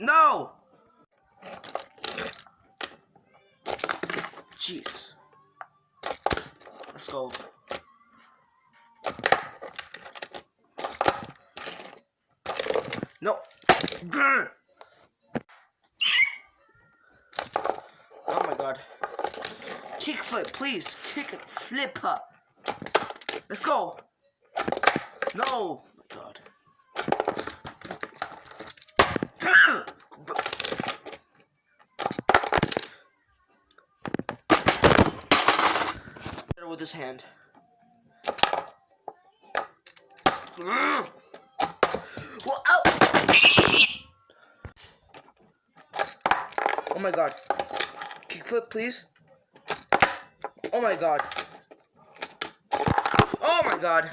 No! Jeez. Let's go. No. Grr. Oh my god. Kickflip, please. Kickflip up. Let's go. No. Oh my god. With his hand. Well, ow! Oh my god. Kickflip, please. Oh my god. Oh my god.